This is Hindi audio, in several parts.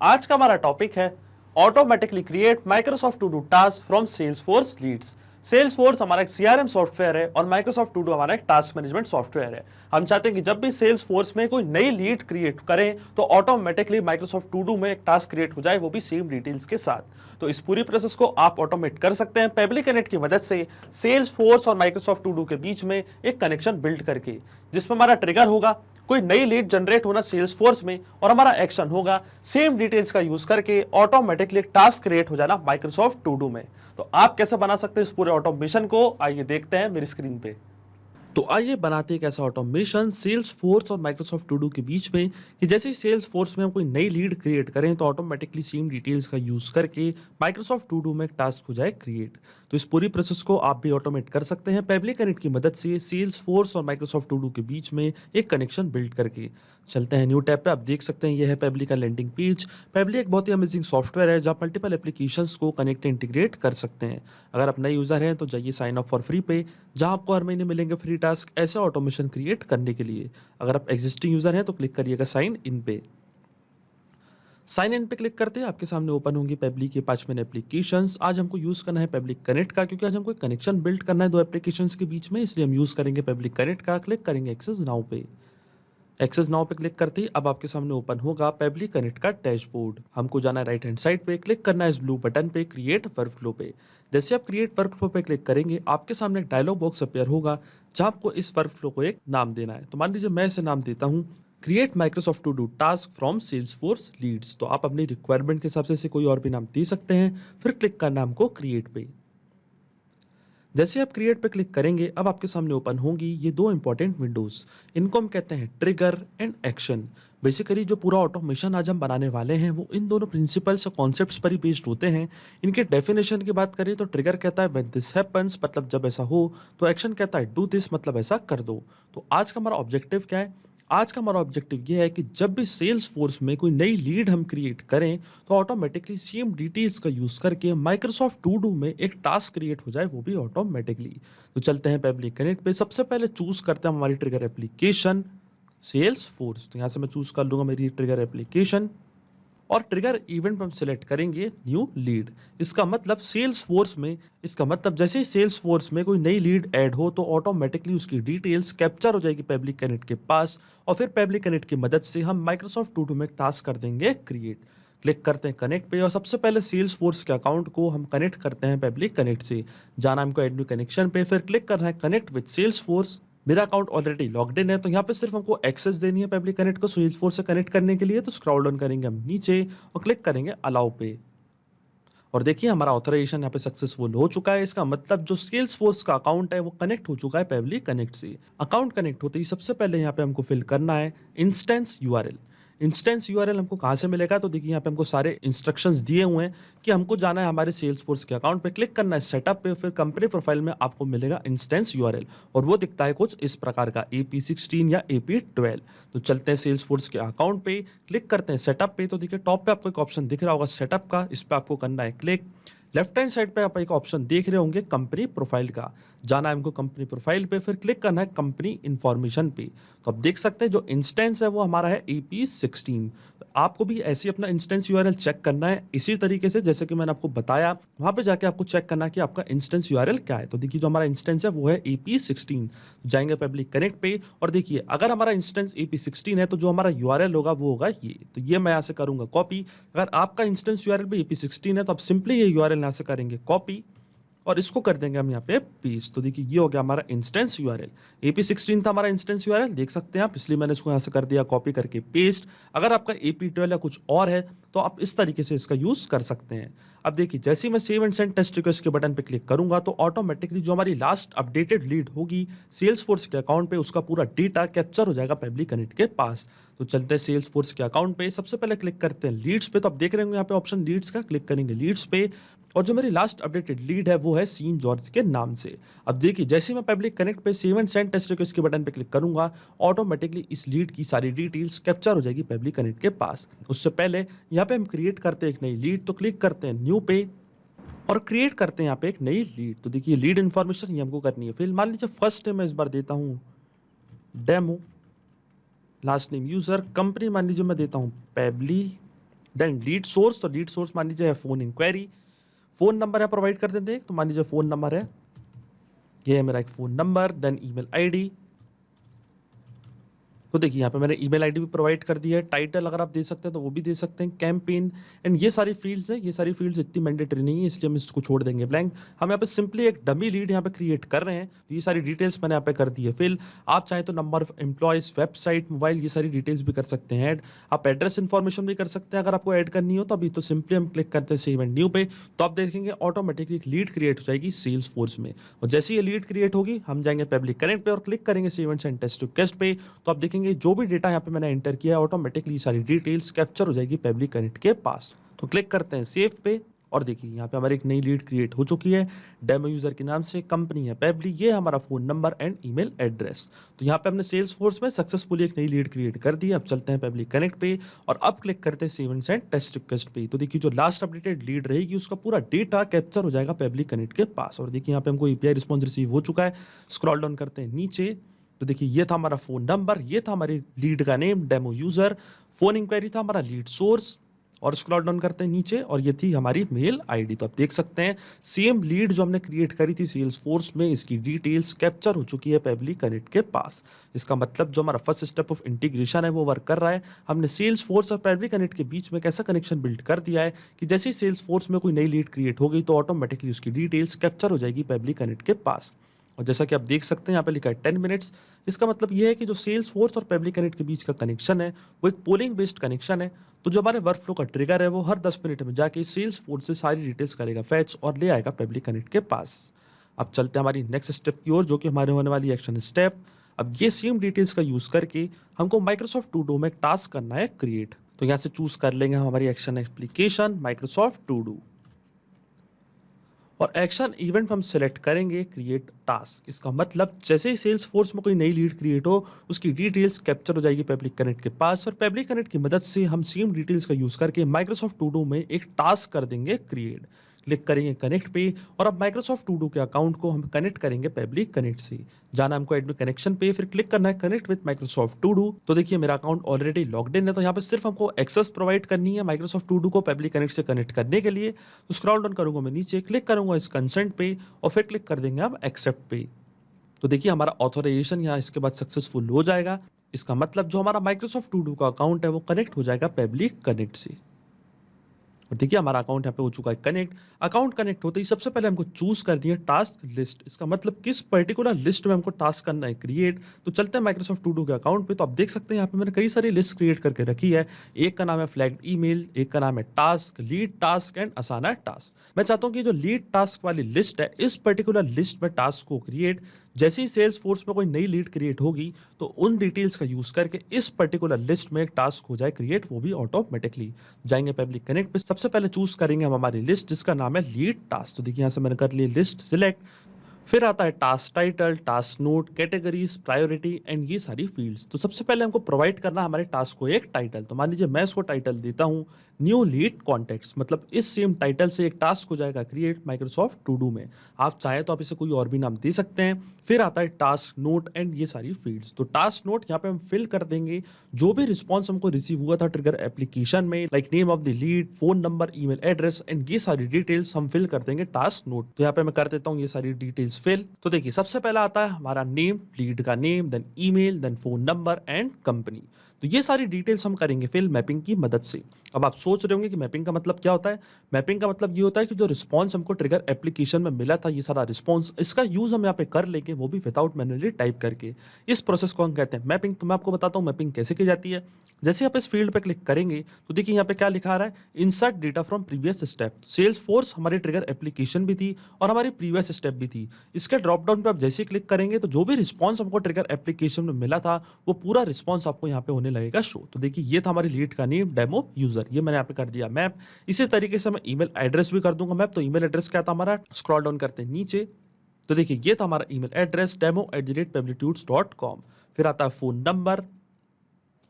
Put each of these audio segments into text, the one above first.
आज का हमारा टॉपिक है automatically create Microsoft to do task from Salesforce leads. Salesforce हमारा एक सीआरएम सॉफ्टवेयर है और माइक्रोसॉफ्ट टू डू हमारा एक टास्क मैनेजमेंट सॉफ्टवेयर है। हम चाहते हैं कि जब भी सेल्सफोर्स में कोई नई लीड क्रिएट करें तो ऑटोमेटिकली माइक्रोसॉफ्ट टू डू में एक टास्क क्रिएट हो जाए, वो भी सेम डिटेल्स के साथ। तो इस पूरी प्रोसेस को आप ऑटोमेट कर सकते हैं पेबली कनेक्ट की मदद से, सेल्सफोर्स और माइक्रोसॉफ्ट टू डू के बीच में एक कनेक्शन बिल्ड करके, जिसमें हमारा ट्रिगर होगा कोई नई लीड जनरेट होना सेल्सफोर्स में और हमारा एक्शन होगा सेम डिटेल्स का यूज करके ऑटोमेटिकली टास्क क्रिएट हो जाना माइक्रोसॉफ्ट टू डू में। तो आप कैसे बना सकते हैं इस पूरे ऑटोमेशन को, आइए देखते हैं मेरी स्क्रीन पे। तो आइए बनाते हैं एक ऐसा ऑटोमेशन सेल्स फोर्स और माइक्रोसॉफ्ट टू डू के बीच में कि जैसे ही सेल्स फोर्स में हम कोई नई लीड क्रिएट करें तो ऑटोमेटिकली सेम डिटेल्स का यूज करके माइक्रोसॉफ्ट टू डू में एक टास्क हो जाए क्रिएट। तो इस पूरी प्रोसेस को आप भी ऑटोमेट कर सकते हैं पेबली कनेक्ट की मदद से सेल्स फोर्स और माइक्रोसॉफ्ट टू डू के बीच में एक कनेक्शन बिल्ड करके। चलते हैं न्यू टैब पे। आप देख सकते हैं यह है पेबली का लैंडिंग पेज। पेबली एक बहुत ही अमेजिंग सॉफ्टवेयर है जहाँ मल्टीपल एप्लीकेशंस को कनेक्ट इंटीग्रेट कर सकते हैं। अगर आप नए यूजर हैं तो जाइए साइन अप फॉर फ्री पे, जहां आपको हर महीने मिलेंगे फ्री टास्क ऐसे ऑटोमेशन क्रिएट करने के लिए। अगर आप एग्जिस्टिंग यूजर हैं तो क्लिक करिएगा साइन इन पे। साइन इन पे क्लिक करते हैं आपके सामने ओपन होंगी पेबली के 5 मेन एप्लीकेशंस। आज हमको यूज करना है पेबली कनेक्ट का, क्योंकि आज हमको एक कनेक्शन बिल्ड करना है दो एप्लीकेशंस के बीच में, इसलिए हम यूज करेंगे पेबली कनेक्ट का। क्लिक करेंगे एक्सेस नाउ पे। एक्सेस नाउ पे क्लिक करते ही अब आपके सामने ओपन होगा पेबली कनेक्ट का डैशबोर्ड। हमको जाना है राइट हैंड साइड पे, क्लिक करना है इस ब्लू बटन पे क्रिएट वर्कफ्लो पे। जैसे आप क्रिएट वर्कफ्लो पे क्लिक करेंगे आपके सामने एक डायलॉग बॉक्स अपीयर होगा जहां आपको इस वर्कफ्लो को एक नाम देना है। तो मान लीजिए मैं इसे नाम देता हूँ create Microsoft to do task from Salesforce leads. तो आप अपनी रिक्वायरमेंट के हिसाब से इसे कोई और भी नाम दे सकते हैं। फिर क्लिक करना है हमको क्रिएट पे। जैसे आप क्रिएट पे क्लिक करेंगे अब आपके सामने ओपन होंगी ये दो इंपॉर्टेंट विंडोज। इनको हम कहते हैं ट्रिगर एंड एक्शन। बेसिकली जो पूरा ऑटोमेशन आज हम बनाने वाले हैं वो इन दोनों प्रिंसिपल्स और कॉन्सेप्ट्स पर ही बेस्ड होते हैं। इनके डेफिनेशन की बात करें तो ट्रिगर कहता है व्हेन दिस हैपेंस, मतलब जब ऐसा हो। तो एक्शन कहता है डू दिस, मतलब ऐसा कर दो। तो आज का हमारा ऑब्जेक्टिव क्या है? आज का हमारा ऑब्जेक्टिव ये है कि जब भी सेल्स फोर्स में कोई नई लीड हम क्रिएट करें तो ऑटोमेटिकली सेम डिटेल्स का यूज करके माइक्रोसॉफ्ट टू डू में एक टास्क क्रिएट हो जाए, वो भी ऑटोमेटिकली। तो चलते हैं पेबली कनेक्ट पे। सबसे पहले चूज करते हैं हमारी ट्रिगर एप्लीकेशन सेल्स फोर्स। तो यहाँ से मैं चूज कर लूंगा मेरी ट्रिगर एप्लीकेशन और ट्रिगर इवेंट हम सिलेक्ट करेंगे न्यू लीड। इसका मतलब सेल्स फोर्स में, इसका मतलब जैसे ही सेल्स फोर्स में कोई नई लीड ऐड हो तो ऑटोमेटिकली उसकी डिटेल्स कैप्चर हो जाएगी पेबली कनेक्ट के पास और फिर पेबली कनेक्ट की मदद से हम माइक्रोसॉफ्ट टू डू में टास्क कर देंगे क्रिएट। क्लिक करते हैं कनेक्ट पे और सबसे पहले सेल्स फोर्स के अकाउंट को हम कनेक्ट करते हैं पेबली कनेक्ट से। जाना हमको एड न्यू कनेक्शन पे, फिर क्लिक करना है कनेक्ट विद सेल्स फोर्स। मेरा अकाउंट ऑलरेडी लॉग्ड इन है तो यहाँ पे सिर्फ हमको एक्सेस देनी है पेबली कनेक्ट को सेल्सफोर्स से कनेक्ट करने के लिए। तो स्क्रॉल डाउन करेंगे हम नीचे और क्लिक करेंगे अलाउ पे। और देखिए हमारा ऑथराइजेशन यहाँ पे सक्सेसफुल हो चुका है। इसका मतलब जो सेल्सफोर्स का अकाउंट है वो कनेक्ट हो चुका है पेबली कनेक्ट से। अकाउंट कनेक्ट होते ही सबसे पहले यहाँ पे हमको फिल करना है इंस्टेंस यूआरएल। इंस्टेंस यूआरएल हमको कहाँ से मिलेगा? तो देखिए यहाँ पे हमको सारे इंस्ट्रक्शंस दिए हुए हैं कि हमको जाना है हमारे सेल्सफोर्स के अकाउंट पे, क्लिक करना है सेटअप पे, फिर कंपनी प्रोफाइल में आपको मिलेगा इंस्टेंस यूआरएल और वो दिखता है कुछ इस प्रकार का AP16 या AP12। तो चलते हैं सेल्सफोर्स के अकाउंट पे, क्लिक करते हैं सेटअप पे। तो देखिए टॉप पे आपको एक ऑप्शन दिख रहा होगा सेटअप का, इस पर आपको करना है क्लिक। लेफ्ट हैंड साइड पे आप एक ऑप्शन देख रहे होंगे कंपनी प्रोफाइल का, जाना है हमको कंपनी प्रोफाइल पे, फिर क्लिक करना है कंपनी इंफॉर्मेशन पे। तो आप देख सकते हैं जो इंस्टेंस है वो हमारा है AP16। तो आपको भी ऐसे ही अपना इंस्टेंस यूआरएल चेक करना है इसी तरीके से जैसे कि मैंने आपको बताया। वहां पे जाके आपको चेक करना है कि आपका इंस्टेंस यूआरएल क्या है। तो देखिए जो हमारा इंस्टेंस है वो है AP16। जाएंगे पब्लिक कनेक्ट पे और देखिए अगर हमारा इंस्टेंस AP16 है तो जो हमारा यूआरएल होगा वो होगा ये। तो ये मैं यहाँ से करूंगा कॉपी। अगर आपका इंस्टेंस यूआरएल भी AP16 है तो आप सिंपली ये यूआरएल यहाँ से करेंगे कॉपी और इसको कर देंगे हम यहाँ पे पेस्ट। तो देखिए ये हो गया हमारा इंस्टेंस यूआरएल। AP16 था हमारा इंस्टेंस यूआरएल, देख सकते हैं आप, इसलिए मैंने इसको यहाँ से कर दिया कॉपी करके पेस्ट। अगर आपका AP12 या कुछ और है तो आप इस तरीके से इसका यूज कर सकते हैं। अब देखिए जैसे ही मैं save and send test request के बटन पे क्लिक करूंगा तो ऑटोमेटिकली जो हमारी लास्ट अपडेटेड लीड होगी सेल्सफोर्स के अकाउंट पे उसका पूरा डेटा कैप्चर हो जाएगा पेबली कनेक्ट के पास। तो चलते हैं सेल्सफोर्स के अकाउंट पे, सबसे पहले क्लिक करते हैं लीड्स पे। तो आप देख रहे होंगे यहाँ पे ऑप्शन लीड्स का, क्लिक करेंगे लीड्स पे और जो मेरी लास्ट अपडेटेड लीड है वो है सीन जॉर्ज के नाम से। अब देखिए जैसे मैं पब्लिक कनेक्ट पे save and send test request के बटन पे क्लिक करूंगा ऑटोमेटिकली इस लीड की सारी डिटेल्स कैप्चर हो जाएगी पब्लिक कनेक्ट के पास। उससे पहले यहाँ पे हम क्रिएट करते हैं एक नई लीड। तो क्लिक करते हैं न्यू पे और क्रिएट करते हैं यहाँ पे एक नई लीड। तो देखिए लीड इन्फॉर्मेशन ये हमको करनी है। फिर मान लीजिए फर्स्ट नेम मैं इस बार देता हूँ demo, last name user, company मान लीजिए मैं देता हूँ पेबली, देन लीड सोर्स, तो लीड सोर्स मान लीजिए है फोन इंक्वायरी, फोन नंबर है प्रोवाइड कर देते हैं, तो मान लीजिए फोन नंबर है, ये है मेरा एक phone number, then email ID, तो देखिए यहाँ पे मैंने ईमेल आईडी भी प्रोवाइड कर दिया है, टाइटल अगर आप दे सकते हैं तो वो भी दे सकते हैं, कैंपेन, एंड ये सारी फील्ड्स हैं, ये सारी फील्ड्स इतनी मैंडेटरी नहीं है इसलिए हम इसको छोड़ देंगे ब्लैंक। हम यहाँ पे सिंपली एक डमी लीड यहाँ पे क्रिएट कर रहे हैं, तो ये सारी डिटेल्स मैंने यहाँ पे कर दी है फिल। आप चाहे तो number of employees, website, mobile, ये सारी डिटेल्स भी कर सकते हैं ऐड। आप एड्रेस इन्फॉर्मेशन भी कर सकते हैं अगर आपको ऐड करनी हो, तो अभी तो सिंपली हम क्लिक करते हैं सेव एंड न्यू पे, तो आप देखेंगे ऑटोमेटिकली एक लीड क्रिएट हो जाएगी सेल्स फोर्स में। और जैसे ये लीड क्रिएट होगी हम जाएंगे पब्लिक कनेक्ट पे और क्लिक करेंगे save and send test request पे, तो आप देखेंगे जो भी डेटा यहाँ पे मैंने एंटर किया है ऑटोमेटिकली सारी डिटेल्स कैप्चर हो जाएगी पब्लिक कनेक्ट के पास। तो क्लिक करते हैं सेव पे और देखिए यहाँ पे हमारी एक नई लीड क्रिएट हो चुकी है, डेमो यूजर के नाम से, कंपनी है पेबली, ये हमारा phone number and email address. तो यहाँ पे हमने सेल्स फोर्स में सक्सेसफुली एक नई लीड क्रिएट कर दी। अब चलते हैं पब्लिक कनेक्ट पे और अब क्लिक करते हैं save and send test request पे, तो देखिए जो लास्ट अपडेटेड लीड रहेगी उसका पूरा डेटा कैप्चर हो जाएगा पब्लिक कनेक्ट के पास। और देखिए यहाँ पे हमको एपीआई रिस्पॉन्स रिसीव हो चुका है। स्क्रॉल डाउन करते हैं नीचे, तो देखिए ये था हमारा फोन नंबर, ये था हमारे लीड का name demo user, phone inquiry था हमारा लीड सोर्स, और स्क्रॉल डाउन करते हैं नीचे और ये थी हमारी मेल आईडी। तो आप देख सकते हैं सेम लीड जो हमने क्रिएट करी थी सेल्स फोर्स में, इसकी डिटेल्स कैप्चर हो चुकी है पब्लिक कनेक्ट के पास। इसका मतलब जो हमारा फर्स्ट स्टेप ऑफ इंटीग्रेशन है वो वर्क कर रहा है। हमने सेल्स फोर्स और पब्लिक कनेक्ट के बीच में एक ऐसा कनेक्शन बिल्ड कर दिया है कि जैसे ही सेल्स फोर्स में कोई नई लीड क्रिएट हो गई तो ऑटोमेटिकली उसकी डिटेल्स कैप्चर हो जाएगी पब्लिक कनेक्ट के पास। और जैसा कि आप देख सकते हैं यहाँ पे लिखा है 10 मिनट्स, इसका मतलब ये है कि जो सेल्स फोर्स और पब्लिक कनेक्ट के बीच का कनेक्शन है वो एक पोलिंग बेस्ड कनेक्शन है। तो जो हमारे वर्क फ्लो का ट्रिगर है वो हर 10 मिनट में जाके सेल्स फोर्स से सारी डिटेल्स करेगा फैच और ले आएगा पब्लिक कनेक्ट के पास। अब चलते हैं हमारी नेक्स्ट स्टेप की ओर, जो कि हमारे होने वाली एक्शन स्टेप। अब ये सेम डिटेल्स का यूज करके हमको माइक्रोसॉफ्ट टू डू में एक टास्क करना है क्रिएट। तो यहाँ से चूज कर लेंगे हम हमारी action application Microsoft to do, और एक्शन इवेंट हम सेलेक्ट करेंगे क्रिएट टास्क। इसका मतलब जैसे ही सेल्स फोर्स में कोई नई लीड क्रिएट हो उसकी डिटेल्स कैप्चर हो जाएगी पब्लिक कनेक्ट के पास, और पब्लिक कनेक्ट की मदद से हम सेम डिटेल्स का यूज करके माइक्रोसॉफ्ट टू डू में एक टास्क कर देंगे क्रिएट। क्लिक करेंगे कनेक्ट पे और अब माइक्रोसॉफ्ट टू डू के अकाउंट को हम कनेक्ट करेंगे पब्लिक कनेक्ट से। जाना हमको एडमिन कनेक्शन पे, फिर क्लिक करना है connect with Microsoft to do. तो देखिए मेरा अकाउंट ऑलरेडी लॉग्ड इन है, तो यहाँ पे सिर्फ हमको एक्सेस प्रोवाइड करनी है माइक्रोसॉफ्ट टू डू को पब्लिक कनेक्ट से कनेक्ट करने के लिए। तो स्क्रॉल डाउन करूंगा मैं नीचे, क्लिक करूंगा इस कंसेंट पे और फिर क्लिक कर देंगे हम एक्सेप्ट पे। तो देखिए हमारा ऑथराइजेशन यहाँ इसके बाद सक्सेसफुल हो जाएगा। इसका मतलब जो हमारा माइक्रोसॉफ्ट टू डू का अकाउंट है वो कनेक्ट हो जाएगा पब्लिक कनेक्ट से। और देखिए हमारा अकाउंट यहाँ पे हो चुका है कनेक्ट। अकाउंट कनेक्ट होते ही सबसे पहले हमको चूज करनी है टास्क लिस्ट। इसका मतलब किस पर्टिकुलर लिस्ट में हमको टास्क करना है क्रिएट। तो चलते हैं माइक्रोसॉफ्ट टू डू के अकाउंट पे, तो आप देख सकते हैं यहाँ पे मैंने कई सारी लिस्ट क्रिएट करके रखी है। एक का नाम है फ्लैग्ड ईमेल, एक का नाम है task, lead task and असाना task. मैं चाहता हूँ कि जो लीड टास्क वाली लिस्ट है इस पर्टिकुलर लिस्ट में टास्क को क्रिएट, जैसे ही सेल्स फोर्स में कोई नई लीड क्रिएट होगी तो उन डिटेल्स का यूज करके इस पर्टिकुलर लिस्ट में एक टास्क हो जाए क्रिएट, वो भी ऑटोमेटिकली। जाएंगे पब्लिक कनेक्ट पे, सबसे पहले चूज करेंगे हम हमारी लिस्ट जिसका नाम है लीड टास्क। तो देखिए यहाँ से मैंने कर लिया लिस्ट सिलेक्ट, फिर आता है task title, task note, categories, priority and ये सारी फील्ड्स। तो सबसे पहले हमको प्रोवाइड करना हमारे टास्क को एक टाइटल। तो मान लीजिए मैं इसको टाइटल देता हूँ न्यू लीड कॉन्टेक्ट्स, मतलब इस सेम टाइटल से एक टास्क हो जाएगा क्रिएट माइक्रोसॉफ्ट टू डू में। आप चाहे तो आप इसे कोई और भी नाम दे सकते हैं। फिर आता है टास्क नोट एंड ये सारी फील्ड्स। तो टास्क नोट यहाँ पे हम फिल कर देंगे जो भी रिस्पॉन्स हमको रिसीव हुआ था ट्रिगर एप्लीकेशन में, like name of the lead, phone number, email address and ये सारी डिटेल्स हम फिल कर देंगे टास्क नोट। तो यहाँ पे मैं कर देता हूँ ये सारी डिटेल्स फिल। तो देखिए सबसे पहला आता है हमारा नेम, लीड का name, then email, then phone number and company. तो ये सारी डिटेल्स हम करेंगे फिल मैपिंग की मदद से। अब आप सोच रहे होंगे कि मैपिंग का मतलब क्या होता है। मैपिंग का मतलब ये होता है कि जो रिस्पॉन्स हमको ट्रिगर एप्लीकेशन में मिला था, ये सारा रिस्पॉन्स, इसका यूज हम यहाँ पे कर लेंगे, वो भी विदाउट मैनुअली टाइप करके। इस प्रोसेस को हम कहते हैं मैपिंग। तो मैं आपको बताता हूँ मैपिंग कैसे की जाती है। जैसे आप इस फील्ड पे क्लिक करेंगे तो देखिए यहाँ पे क्या लिखा आ रहा है, insert data from previous step. Salesforce हमारी ट्रिगर एप्लीकेशन भी थी और हमारी प्रीवियस स्टेप भी थी। इसके ड्रॉप डाउन पे आप जैसे ही क्लिक करेंगे तो जो भी रिस्पॉन्स हमको ट्रिगर एप्लीकेशन में मिला था वो पूरा रिस्पॉन्स आपको यहाँ पे होने लगेगा शो। तो देखिए ये था हमारी लीड का नेम डेमो यूजर, ये मैंने यहाँ पे कर दिया मैप। इसी तरीके से मैं ईमेल एड्रेस भी कर दूंगा मैप। तो ईमेल एड्रेस क्या था हमारा, स्क्रॉल डाउन करते हैं नीचे, तो देखिए ये था हमारा ईमेल एड्रेस demo@pablitudes.com। फिर आता है फोन नंबर,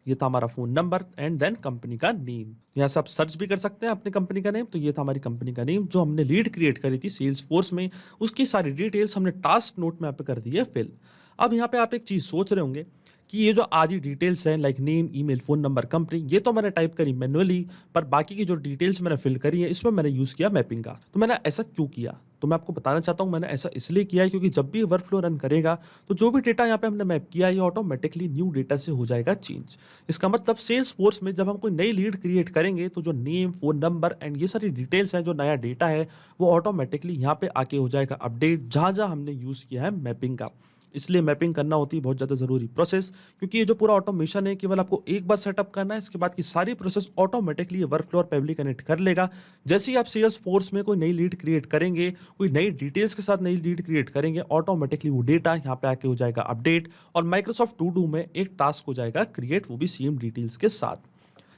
ये था हमारा phone number and then company का नेम। यहाँ से आप सर्च भी कर सकते हैं अपनी कंपनी का नेम। तो ये था हमारी कंपनी का नेम जो हमने लीड क्रिएट करी थी सेल्स फोर्स में, उसकी सारी डिटेल्स हमने टास्क नोट में यहाँ पे कर दी है फिल। अब यहाँ पे आप एक चीज सोच रहे होंगे कि ये जो आधी डिटेल्स हैं like name, email, phone number, company, ये तो मैंने टाइप करी मैन्युअली, पर बाकी की जो डिटेल्स मैंने फिल करी है इसमें मैंने यूज़ किया मैपिंग का। तो मैंने ऐसा क्यों किया? तो मैं आपको बताना चाहता हूँ मैंने ऐसा इसलिए किया है क्योंकि जब भी वर्कफ्लो रन करेगा तो जो भी डेटा यहाँ पे हमने मैप किया है ये ऑटोमेटिकली न्यू डेटा से हो जाएगा चेंज। इसका मतलब सेल्स फोर्स में जब हम कोई नई लीड क्रिएट करेंगे तो जो नेम, फ़ोन नंबर एंड ये सारी डिटेल्स हैं, जो नया डेटा है वो ऑटोमेटिकली यहाँ पे आके हो जाएगा अपडेट जहाँ हमने यूज़ किया है मैपिंग का। इसलिए मैपिंग करना होती है बहुत ज़्यादा ज़रूरी प्रोसेस, क्योंकि ये जो पूरा ऑटोमेशन है केवल आपको एक बार सेटअप करना है, इसके बाद की सारी प्रोसेस ऑटोमेटिकली वर्कफ्लो और पेबली कनेक्ट कर लेगा। जैसे ही आप सेल्स फोर्स में कोई नई लीड क्रिएट करेंगे, कोई नई डिटेल्स के साथ नई लीड क्रिएट करेंगे, ऑटोमेटिकली वो डेटा यहाँ पे आके हो जाएगा अपडेट और माइक्रोसॉफ्ट टू डू में एक टास्क हो जाएगा क्रिएट, वो भी सेम डिटेल्स के साथ।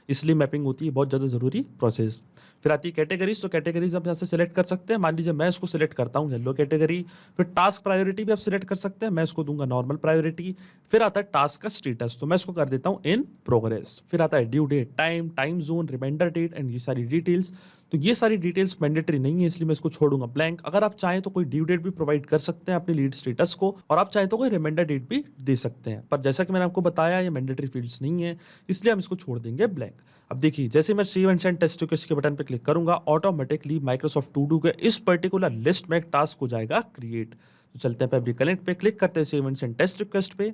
इसलिए मैपिंग होती है बहुत ज़्यादा ज़रूरी प्रोसेस। फिर आती है कैटेगरीज। तो कैटेगरीज आप यहाँ से सिलेक्ट कर सकते हैं। मान लीजिए मैं इसको सिलेक्ट करता हूँ येलो कैटेगरी। फिर टास्क प्रायोरिटी भी आप सिलेक्ट कर सकते हैं, मैं इसको दूंगा नॉर्मल प्रायोरिटी। फिर आता है टास्क का स्टेटस, तो मैं इसको कर देता हूँ इन प्रोग्रेस। फिर आता है due date, time zone, reminder date and ये सारी डिटेल्स। तो ये सारी डिटेल्स मैंडेटरी नहीं है इसलिए मैं इसको छोड़ूंगा ब्लैंक। अगर आप चाहें तो कोई ड्यू डेट भी प्रोवाइड कर सकते हैं अपने लीड स्टेटस को, और आप चाहें तो कोई रिमाइंडर डेट भी दे सकते हैं, पर जैसा कि मैंने आपको बताया ये मैंडेटरी फील्ड्स नहीं है इसलिए हम इसको छोड़ देंगे ब्लैंक। अब देखिए जैसे मैं save and send test request के बटन पर क्लिक करूंगा ऑटोमेटिकली माइक्रोसॉफ्ट टू डू के इस पर्टिकुलर लिस्ट में एक टास्क हो जाएगा क्रिएट। तो चलते हैं पेबली कनेक्ट पे, क्लिक करते हैं save and send test request पे,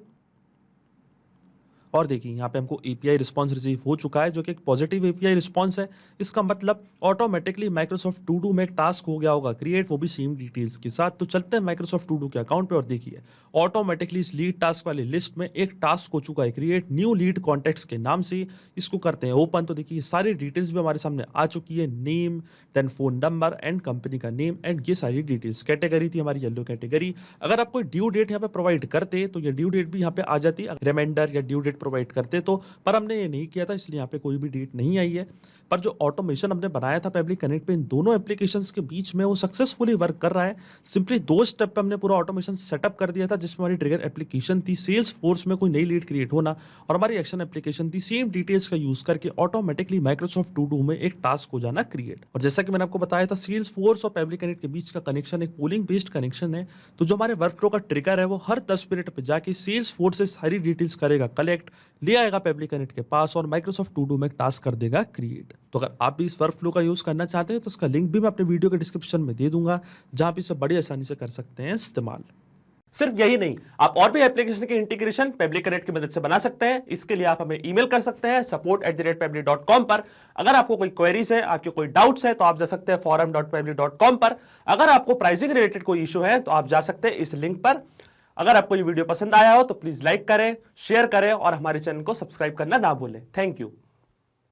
और देखिए यहाँ पे हमको एपीआई रिस्पांस रिसीव हो चुका है जो कि एक पॉजिटिव एपीआई रिस्पांस है। इसका मतलब ऑटोमेटिकली माइक्रोसॉफ्ट टू डू में एक टास्क हो गया होगा क्रिएट, वो भी सेम डिटेल्स के साथ। तो चलते हैं माइक्रोसॉफ्ट टू डू के अकाउंट पे और देखिए ऑटोमेटिकली इस लीड टास्क वाली लिस्ट में एक टास्क हो चुका है क्रिएट न्यू लीड कॉन्टेक्ट्स के नाम से। इसको करते हैं ओपन, तो देखिए सारी डिटेल्स भी हमारे सामने आ चुकी है, name, then phone number and company का नेम एंड ये सारी डिटेल्स। कैटेगरी थी हमारी येलो कैटेगरी। अगर आप कोई ड्यू डेट यहाँ पे प्रोवाइड करते तो ये ड्यू डेट भी यहाँ पे आ जाती, रिमाइंडर या ड्यू डेट प्रोवाइड करते तो, पर हमने ये नहीं किया था इसलिए यहाँ पे कोई भी डेट नहीं आई है। पर जो ऑटोमेशन हमने बनाया था पेबली कनेक्ट पे इन दोनों एप्लीकेशंस के बीच में वो सक्सेसफुली वर्क कर रहा है। सिंपली 2 स्टेप पे हमने पूरा ऑटोमेशन सेटअप कर दिया था, जिसमें हमारी ट्रिगर एप्लीकेशन थी सेल्स फोर्स में कोई नई लीड क्रिएट होना, और हमारी एक्शन एप्लीकेशन थी सेम डिटेल्स का यूज करके ऑटोमेटिकली माइक्रोसॉफ्ट टू डू में एक टास्क हो जाना क्रिएट। और जैसा कि मैंने आपको बताया था सेल्स फोर्स और पेबली कनेक्ट के बीच का कनेक्शन एक पोलिंग बेस्ड कनेक्शन है। तो जो हमारे वर्कफ्लो का ट्रिगर है वो हर 10 मिनट पे जाके सेल्स फोर्स से सारी डिटेल्स करेगा कलेक्ट, ले आएगा पेबली कनेक्ट के पास और माइक्रोसॉफ्ट टू डू में एक टास्क कर देगा क्रिएट। तो अगर आप भी इस वर्कफ्लो का यूज करना चाहते हैं तो उसका लिंक भी मैं अपने वीडियो के डिस्क्रिप्शन में दे दूंगा, जहां पे इसे बड़ी आसानी से कर सकते हैं इस्तेमाल। सिर्फ यही नहीं, आप और भी एप्लीकेशन के इंटीग्रेशन पेबली कनेक्ट की मदद से बना सकते हैं। इसके लिए आप हमें ईमेल कर सकते हैं support@pebly.com पर। अगर आपको कोई क्वेरीज है, आपके कोई डाउट्स है तो आप जा सकते हैं forum.pebly.com पर। अगर आपको प्राइसिंग रिलेटेड कोई इशू है तो आप जा सकते हैं इस लिंक पर। अगर आपको ये वीडियो पसंद आया हो तो प्लीज लाइक करें, शेयर करें और हमारे चैनल को सब्सक्राइब करना ना भूलें। Thank you.